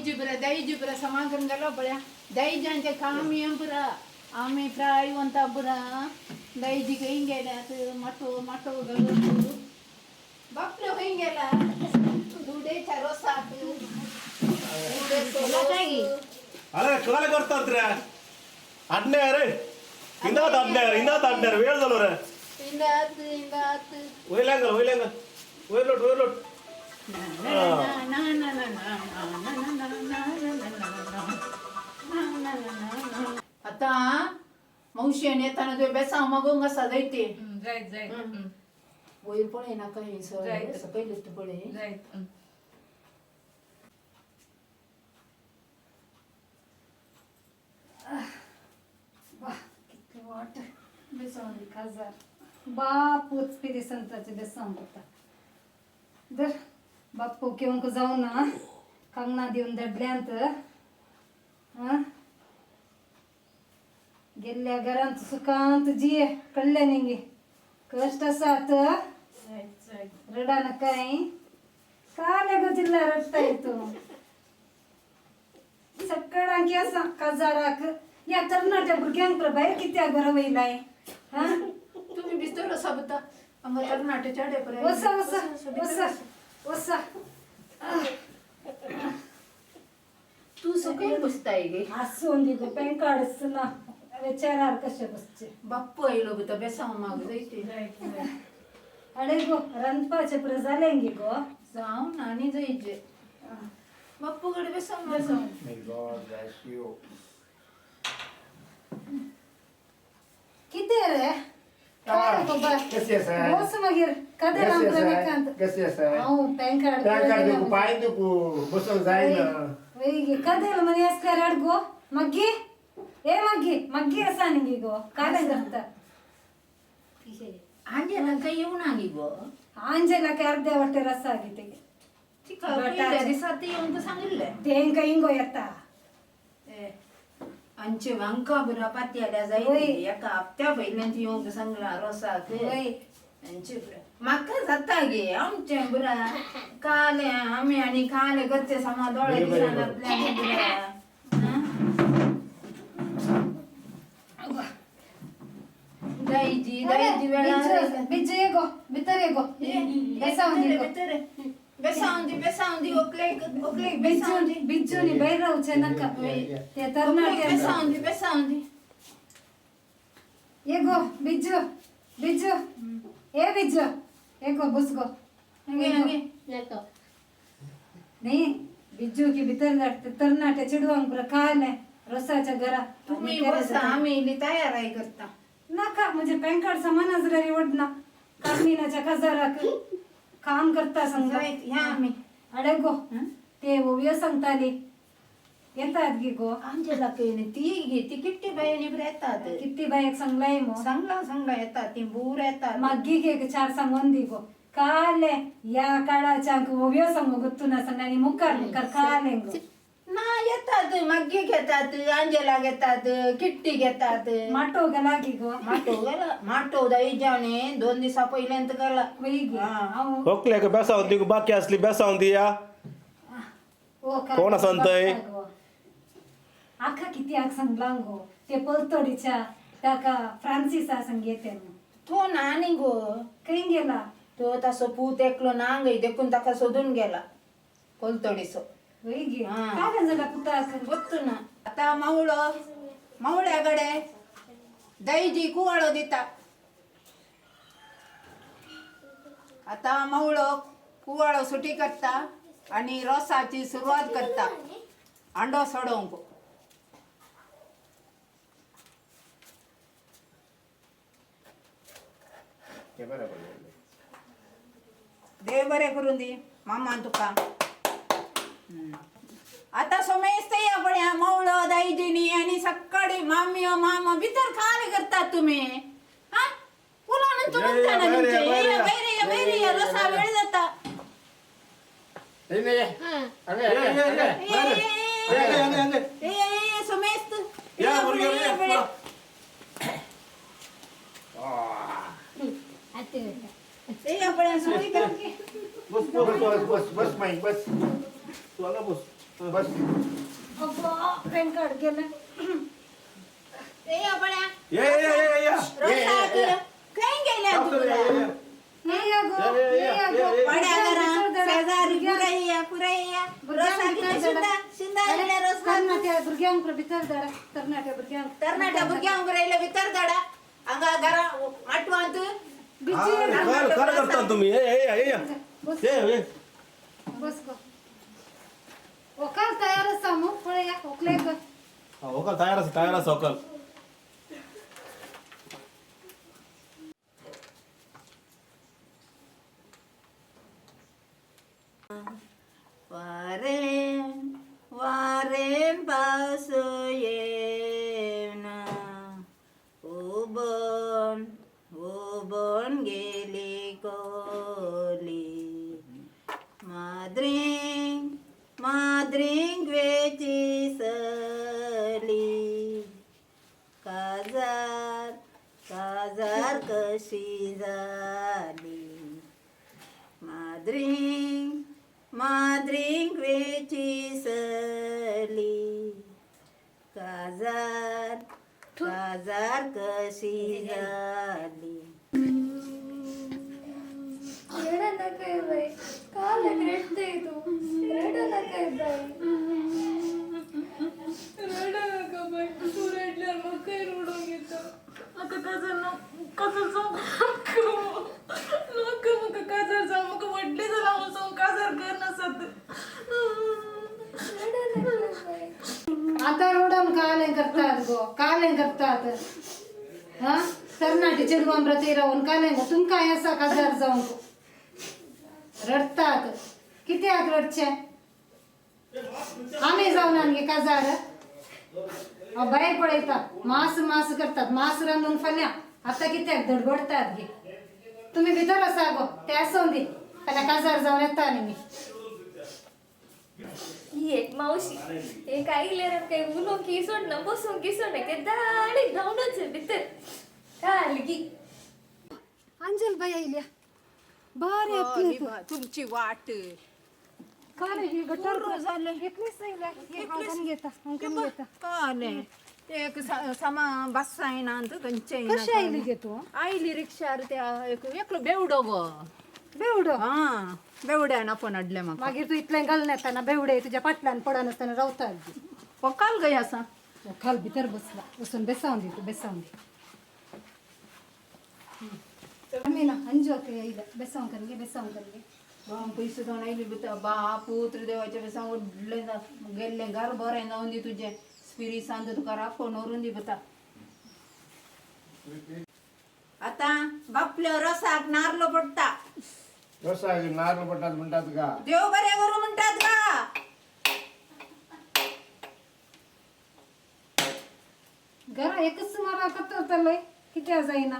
दही जिब्रा समागम गलो बड्या दही जांचे काम येम पुरा आम्ही फ्राय वंता पुरा दही जी कहीं गेला मटो मटो गलो बापले कहीं गेला दुडे रोसा दुडे सोला काय अरे काय करतात रे अड्डे रे इंदात अड्डे वेळ झालो रे इंदात वयलांग वयलोट आता मावशीने येताना तुझ्या बेसा मागून कसा जायते जायत वयर पळे ना काही पहिलेच तर पळे जायत किती वाट बेसावली खासदार बापूच पिरी संताचे बेसावून होता दर बाप्पू केवंक जाऊ ना कंगना देऊन दडल्यांत गेल्ल्या घरांत सुखांत जिये कळले निंगे कष्ट सात रडान काय काले गो जिल्हा रडता येतो सकाळांकी असा काजाराक या तरणाट्या भुरग्यांक प्रभाय कित्या बरं वयलाय हा तुम्ही बिस्तर सोबत अंग कर्नाटक चढे पर्यंत वसा तू सकाळी बसताय गे हसून दिगो पॅन कार्डच ना विचारार कशे बसचे बाप्पू आयलो बी तर बेसाव माग जायचे अडे गो रंपाचे पुरे झाले गे गो जाऊन आणि जायचे बाप्पू कडे बेसाव May God bless you. किती रे काय गो बा कशी आहेस? बोस मगीर कदे राम रविकांत कशी आहेस? How pan card pan card देखू पाय देखू बसून जाईन वेगी कदेल मनी असल्या रड गो मग्गी असा निगी गो काय करता अंजेला काही येऊन आली गो अंजेला काय अर्ध्या वाटे रस्सा आगी पहिल्या दिवसात येऊन तर सांगितलंय तेंक इंगो येता अंचे वांका बुरा पात्याला जाईल एका हप्त्या पहिल्यांची येऊन तर सांगला रोसा अंचे म्हाका जाता गे आमचे बुरा काले आम्ही आणि काले गच्चे समा डोळे दिसनातल्या बुरा दहीजी वेळा बिज्जू ये गो भितर ये गो बेसावंदी ओकले बेसावंदी बिज्जूनी बैर राहूचे नका ते तरनाट्या बेसावंदी ये गो बिज्जू ये गो बस गो नाही बिज्जू की भितर तरनाट्या चिडवांग पुरा खाले रसाच्या घरा तुम्ही बसा आम्ही तयार आहे करता नका म्हणजे पॅन कार्ड समानच रे वडना कामिनाच्या खजाराक काम करता संग ह्या आम्ही अडे गो ते ओव्य सांगताली येतात गी गो आमच्याला काही नाही ती घे ती किती बायाने येतात किती बायक सांगलाय मग सांगला येतात ती बूर येतात मग्गी घे चार सांगून दी गो काले या काळाच्या ओव्य सांगू गुत्तू ना सांग आणि मुकार काले गो ना येतात मग्गी घेतात अंजेला घेतात किट्टी घेतात माटो गेला की गो माटो दाई जाणे 2 दिवसा पहिल्यांत गेला ओकले का बेसावंदी बाकी असली बेसावंदी या कोण सांगतय आखा किती आग सांगला गो ते पलतोडीच्या ताका फ्रान्सिसा संग येते तो नानी गो काही गेला तो तसो पूत एकलो नांग देखून ताका सोडून गेला कोलतोडीसो काय झाला पुता बघतो ना आता मावळ्याकडे दहीजी कुवाळो दिता आता मावळो कुवाळो सुटी करता आणि रोसाची सुरुवात करता अंडो सोडवंक देव बरे करून दी मामा तुका आता सोमेस्ते या बड्या मावळं दाईजीनी आणि सकाळी मामी मामा भितर खाले करतात तुम्ही हा पुन्हा म्हणता ना तुमचे बैरे रसा वेळ जाता सोमेस्त बस बस बस बस माईक बस तू आला बस बस अब्बा पॅन कार्ड गेलं ए बळ्या ये ये ये ये रोसा कर काय गेल्या तुला ये या गो ये या गो बड्या घरा शेजारी पुराया रोसा किती शिंदा आलेला रोसा कर्नाटक भुरग्यांक भितर दडा कर्नाटक भुरग्यांक कर्नाटक भुरग्यांक राहिलं भितर दडा हांगा घरा आठवांत काय करता तुम्ही ये ये ये ये ये बस गो ओकाल तयार असा मग पळे या ओकले ग ओकल तयार असा ओकल वारे पाऊस येना उबन गेली कोली माद्रिंग वेची सली काजार कशी झाली माद्रिंग वेची सली काजार कशी झाली रडा नका बाई काल रडते तू रडा नका बाई रडा नका बाई तू रडल्यावर मग काय रडून घेतो आता कसं सांगू नको मग कसं सांगू मग वडले झाला सांगू कसं कर नसत रडा नका बाई आता रोडम काले करतात हा कर्नाटी चिरवांब्र ते राहून काले तुम काय असा काजार जाऊन रडतात किती आत रडचे आम्ही जाऊन आणले काजार बाहेर पडतात मास करतात मास रांधून फल्या आता किती धडबडतात घे तुम्ही भितर असा गो ते असं दे त्याला काजार जाऊन येता आणि मी ही एक मावशी एक आईले काही उलो की सोडणं बसून की सोडणं की दाडी राहूनच आहे भीतर काय की अंजल बाई आईल्या बरे तुमची वाट काय रे हे गटर झालं एकलीच नाही हे हाऊन घेता काले एक समा बस आहे ना कंचे कशी आईली घेतो आईली रिक्षार त्या एक बेवडो गो बेवडं हा बेवड्यान आपण अडले मग मागीर तू इतले घालून येताना बेवडे तुझ्या पाटल्यान पडा नसताना रावता काल गई असा खाल भितर बसला बसून बेसावून दे तू बेसावून दे आम्ही ना अंजू आता येईल बेसावून कर पैसे जाऊन आईली बापू त्रिदेवाच्या बेसा उडले गेले घर बरे जाऊन दे तुझे स्पिरी सांग तुका राखून वरून दे बता आता बापल्या रसाक नारलो पडता रसा नारळ पडतात म्हणतात का देव बरे करू म्हणतात का घरा एकच मला कतरतलंय किती जाईना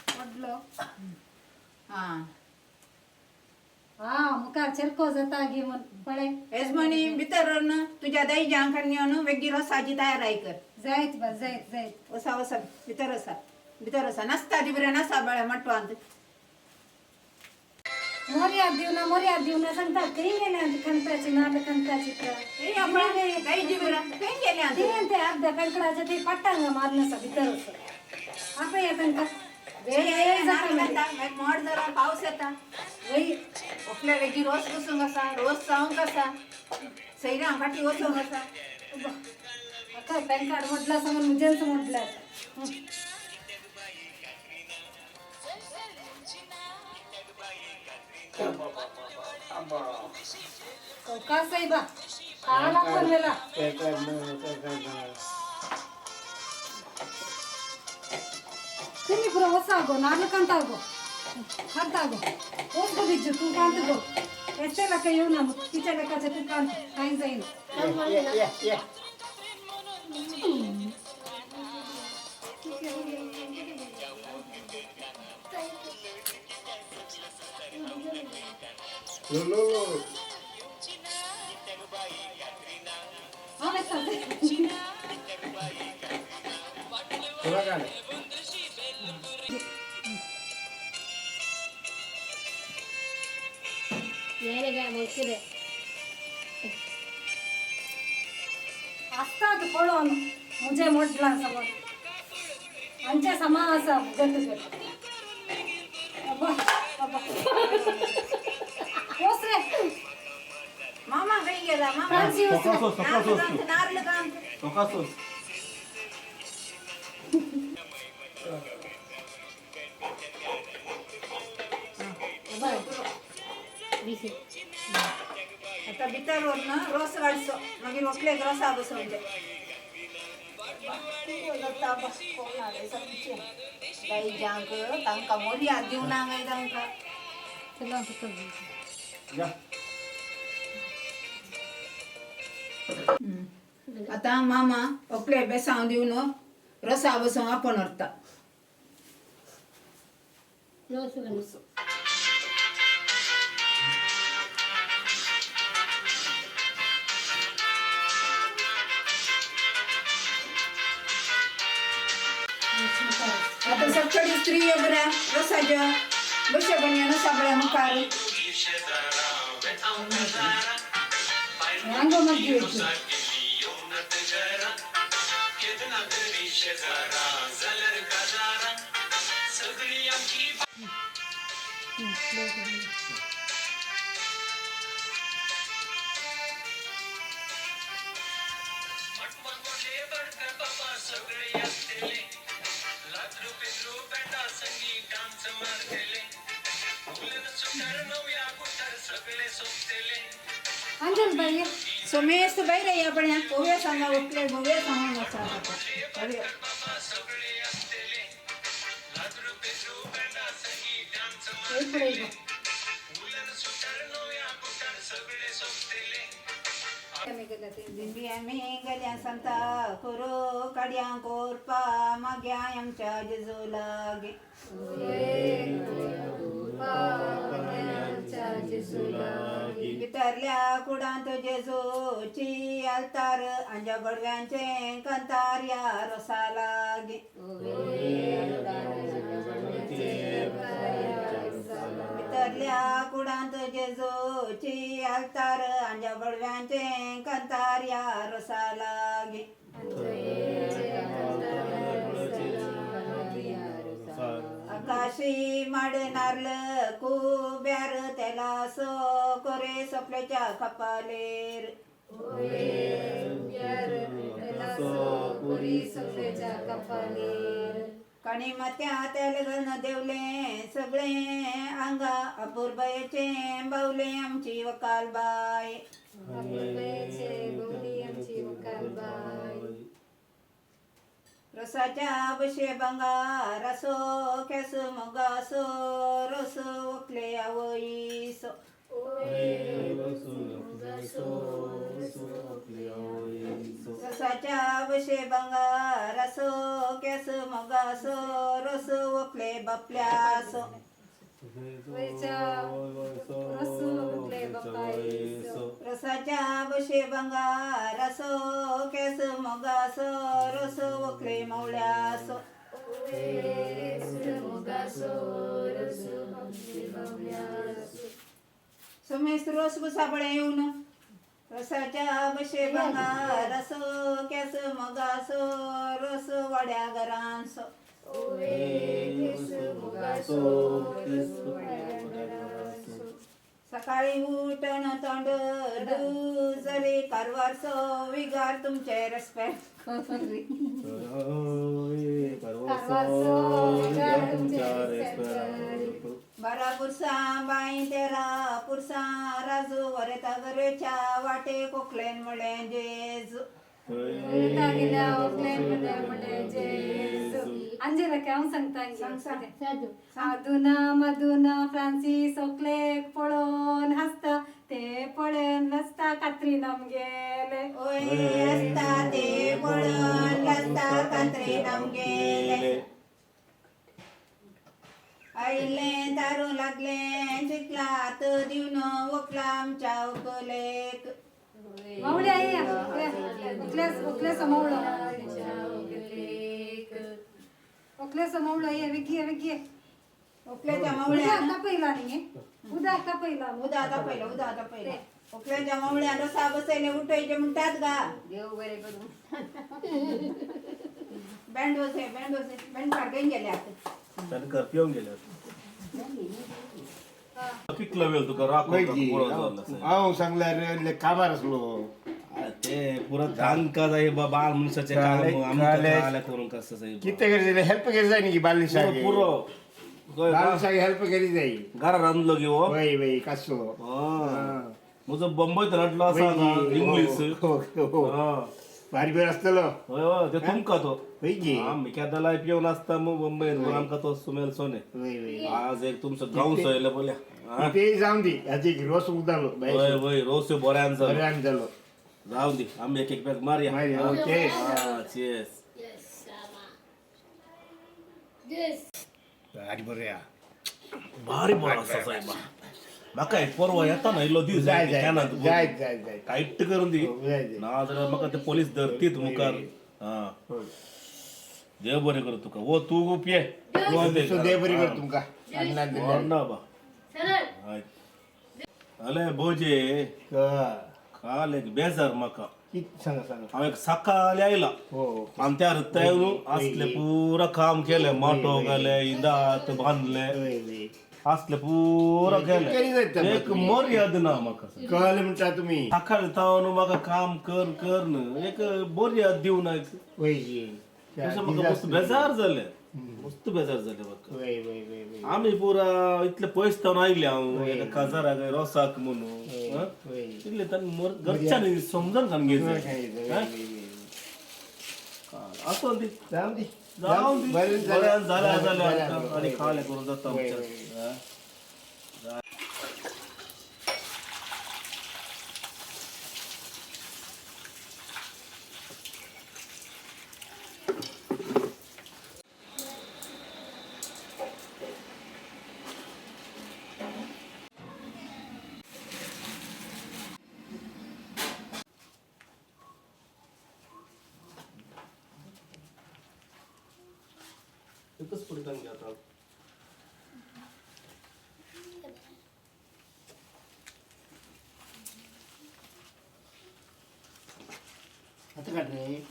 म्हटलं हा हा मुखार चिरको जाता घे म्हण पळे यजमानी भितर तुझ्या दही जांखांनी वेगळी रसाची तयारी कर जायत वसा भितर असा नसता दिबऱ्या नसा बळ्या मटवांत मोर्या देऊ ना सांगतात काही गेल्या खंताची नाल खंताची दही दिबऱ्या काही गेल्या ते अर्ध्या कंकडाच्या ते पट्टांग मारण्याचा भितर असं आपण येतं का मोड जरा पाऊस येता आपल्या वेगळी रोज बसून कसा रोज जाऊन कसा सैरा फाटी वसून कसा आता पॅन कार्ड म्हटलं असं म्हणून जेंच म्हटलं का साहेबा आला पण वेळा तुम्ही पुरा वसागो नारळ कांतागो खातागो ओस गो बिज्जू तू कांतगो एस्ते लका येऊ ना मग तिच्या लेकाचं तू कांत काही जाईन असतात पळून मुझे म्हटला समोर आमच्या समा असा गट गट अब्बा अब्बा ओस रे मामा काही गेला मामा फ्रान्सी ओस रे. नारळ काम आता भितरवर ना रोस काढसो मागीर वकलेक रोसा बसोवचे काही जांक तांकां मोरयात दिवना काय तांकां चला आता कर. या आता मामा वकले बेसांव दिवन रोसा बसोवंक आपण व्हरता आता सकाळी स्त्री बऱ्या रोसाच्या बशे बन्या नसाबळ्या मुखार रांगो मध्ये येतो. अंजल बाई ये. सोमेश बाहेर या पण पोहे सांगा वकले पोहे सांगून वचा इकडे ये. आम्ही गेला ते. दिंडी आम्ही गेल्या संता करो काड्या कोरपा माग्या आमच्या जेजू लागे भितरल्या कुडांत जेजूची आलतार अंजा बडव्यांचे कंतार या रोसा लागे भितरल्या कुडांत जेजूची आलतार अंजा बडव्यांचे कंतार या रोसा लागे आकाशी माडनारल कुब्यार त्याला सो करे सोपल्याच्या कपालेर कणी मात्या तेलगन देवले सगळे अंगा अपूर्वयचे बावले आमची वकाल बाय रसाच्या बशे बंगा रसो केस मोगासो रस वकले आवईसो रसाच्या बशे बंगा रसो केस मोगासो रस वकले बापल्यासो रसाच्या बशे बंगा रसो केस मोगासो रस वकले मवल्यासो सोमेश रोस बसाबळे येऊन रसाच्या बशे बंगा रसो केस मोगासो रस वाड्या घरांसो सकाळी उठण तोंड दुजरे कारवारसो विगार तुमचे रेस्पेक्ट बारा पुरसा बाई तेरा पुरसा राजू वरेता गरेच्या वाटे कोकलेन म्हळे जेजू अंजला काय सांगता अधुना मधुना फ्रान्सिस ओकलेक पळोन हसता ते पळेन लसता कात्री नमगेले ओय असता ते पळण लसता कात्रे नमगेले आईले दारू लागले चिखलात दिवन वकला आमच्या उकलेक मावळ्या ये ओकले समवळं ओकले समवळं ये वेगी वेगी उकल्याच्या मावळ्या आता पहिला नाही उदा आता पहिला उदा आता पहिला उठल्याच्या मावळ्या रसा बसायला उठायचे मग त्यात गा देव बरे करून बँड काढून गेले आता त्याने कर पिऊन गेले कितला वेळ तुका राखो अहो चांगला कामार असलो ते पुरा धान का जाई बाल मनुष्याचे काम आम्हाला करून कसं जाई किती करी हेल्प करी जाय की बालनी सागे पुरो बालनी सागे हेल्प करी जाई घरा रांधलो घेऊ वय वय कसो मुझं बंबईत रडलो असा इंग्लिश भारी बेर असतलो होय होय ते तुमका तो वय की आम्ही केदाला पिऊन असता मग बंबईत आमका तो सुमेल सोने वय वय आज एक तुमचं गाव सोयलं बोल्या ते जाऊन दे आधी रोज उदालो वय वय रोज बऱ्यान बरे आम्ही झालो जाऊ दे आम्ही एक बॅग मारूया ओके चेस भारी बरे भारी बरं असा साहेबा मका एक परवा येता ना इलो दिवस जाय जाय जाय जाय जाय टाईट करून दी ना जर मका ते पोलीस धरतीत मुखार हा देव बरे कर तुका ओ तू पिये दे बरी कर तुमका ना बा अले भोजे काल एक बेजार मका सांगा सांगा हांव एक सकाळी आयला हो आनी त्या रत्तायून असले पुरा काम केले माटो घाले इंदात बांधले वय वय असले पुरा केले एक मर्याद ना म्हाका कळले म्हणता तुम्ही सकाळी तावन म्हाका काम कर कर न एक मर्याद दिवना वय की म्हाका मस्त बेजार जाले मस्त बेजार जाले म्हाका वय वय वय वय आम्ही पुरा इतले पयस तावन आयले हांव एका काजाराक रोसाक म्हणून वय इतले तांणी घरच्यांनी समजून कान घेतले असं ती जाऊन दे जाऊन दी बऱ्याच झाल्या आणि खाले करून जाता आमच्या एकच पडतान घेता आता काढ रे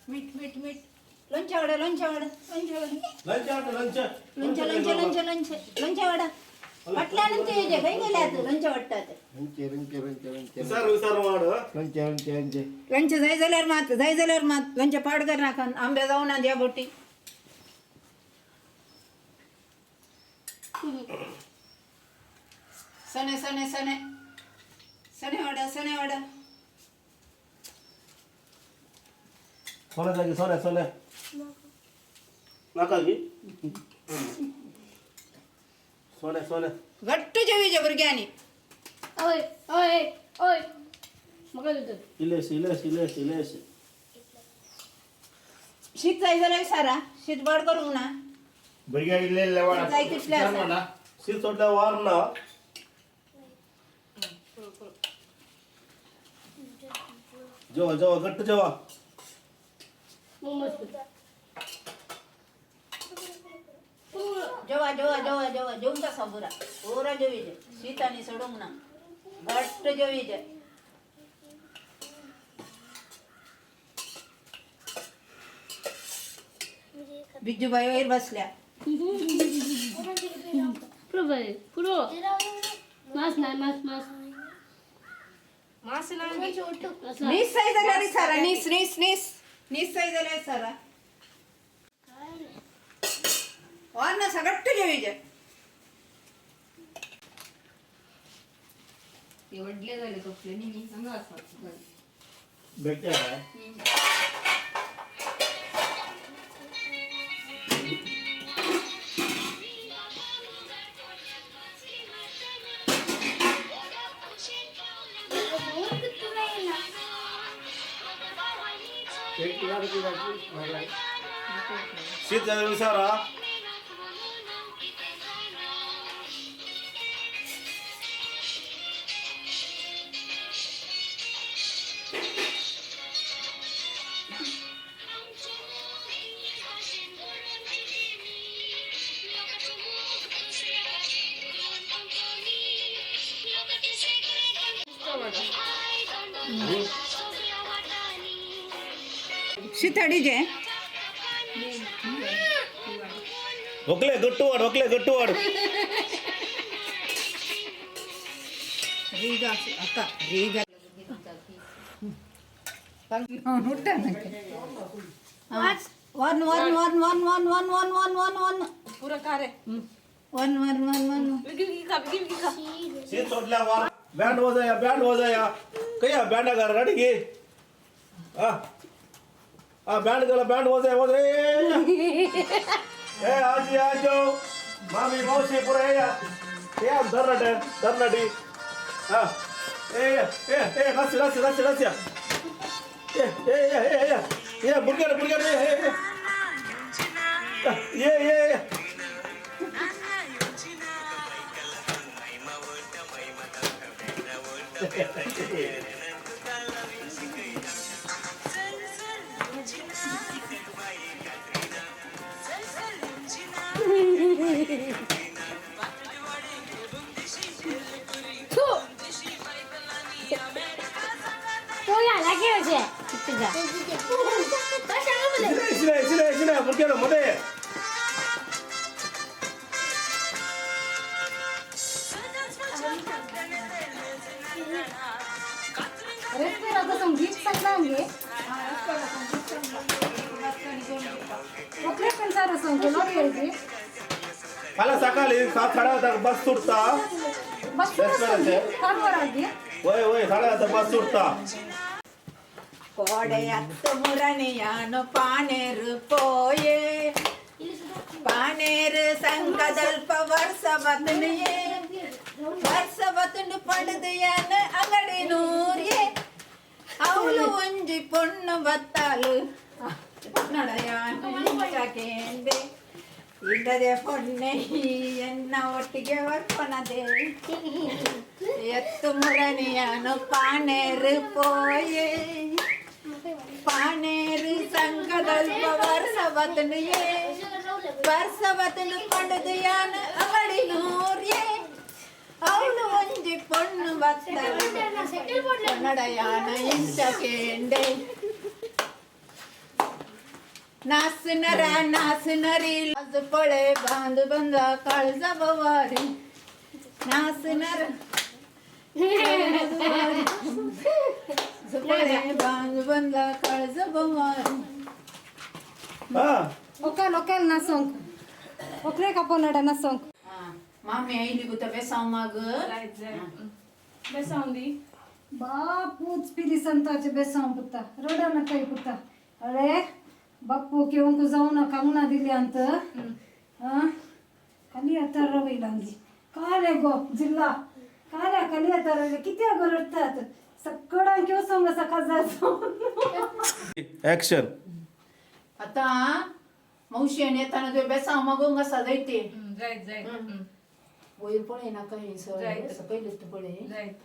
मीठ मीठ मीठ लोणच्या वडा म्हटल्यानंतर येते काही गेल्या लोणच्या वाटतात लोणच्या जाय जाल्यार मात लोणच्या पाड कर नाकान आंब्या जाऊन द्या बोटी सणे सणे सणे सणे वडा सोन्या जागी सोन्या नाका की सोन्या घट्ट जेवीच्या भुरग्यांनी ओय ओय ओय मग इलेश शीत जाय जाल्यार सारा शीत बड करूंक ना भुरग्या इल्लेले वाडा जाय तितले आसा शीत सोडल्या वार ना जेवा घट्ट जेवा जेवा जेवून तसा बुरा पुरा जेवीचे शीत आणि सोडूंक ना घट्ट जेवीचे बिज्जूबाई वयर बसल्या पुरो मास नाही मास मास ना नीस जाय जाल्यार सारा नीस जाय जाल्यार सारा वार सगळ्ट जेवीचे वडले झाले कपले नी चांगला असतात भेटते काय शीत जाल्यार सारा शितडी जे ओकले गट्टू वाढ रीगा अक्का रीगा वन वन वन वन वन वन वन वन वन वन पुरा का रे वन वन वन वन गिल खा सीट सोडल्या वार बँड वाजया कया बँड कर रेडी घे बँड वाजया ए आजी आजो मामी मावशी पुरा या धरनाटी हा ए रस्या ए बुरग्या ये शिने बुरग्या मध्ये संगीत सांगे पण सारं सांगतो ना घ्यायची मला सकाळी 7:30 बस सुटता बस कारवर आली वय 7:30 बस सुटता कोडयात मुरणियानो पानेर पोये पानेर संकदल्प ವರ್ಷವತನ ಪಡೆದೆಯನ ಅಂಗಡಿ ನೂರ್ಯೆ ಅವಳು ಒಂಜಿ ಪೊಣ್ಣು ಬತ್ತಾಲು ನಡಯಾಕೆ ಇಲ್ಲದೆ ಪೊಣ್ಣೆ ಎನ್ನ ಒಟ್ಟಿಗೆ ವರ್ಪನದೆ ಎತ್ತು ಮುರಣಿಯನು ಪಾನೇರು ಪೋಯೆ ಪಾನೇರು ಸಂಘದಲ್ಪ ವರ್ಷವತನು ಪಡೆದೆಯನ ಅಂಗಡಿ ನೂರ್ಯೆ ಅವಳು ಒಂಜಿ ಪೊಣ್ಣು ಬತ್ತಲು ನಡಯಾನ ಇಂಚಕೇಂಡೆ नाचणारी लाज पळे बांध बंदा काळजा बवारी नाचणार पळे बांध बंदा काळजा बवारी ओकेल ना सॉन्ग ओकले का पोनाडा ना सॉन्ग मामी आईली गुत बेसाव माग बेसावंदी बापूच पिली संताचे बेसाव पुत्ता रोडा ना काही पुत्ता अरे बाप्पू केवून जाऊ नका उन्हा दिली अंत खाली आता रवी लागली काय रे गो जिल्हा काय रे खाली आता रवी किती गरडतात सगळं केव सांग सकाळ जायचं ऍक्शन आता मावशी आणि येताना तो बेसाव मागून कसा जायते जायत वयर पळे ना काही सगळं पहिलेच पळे जायत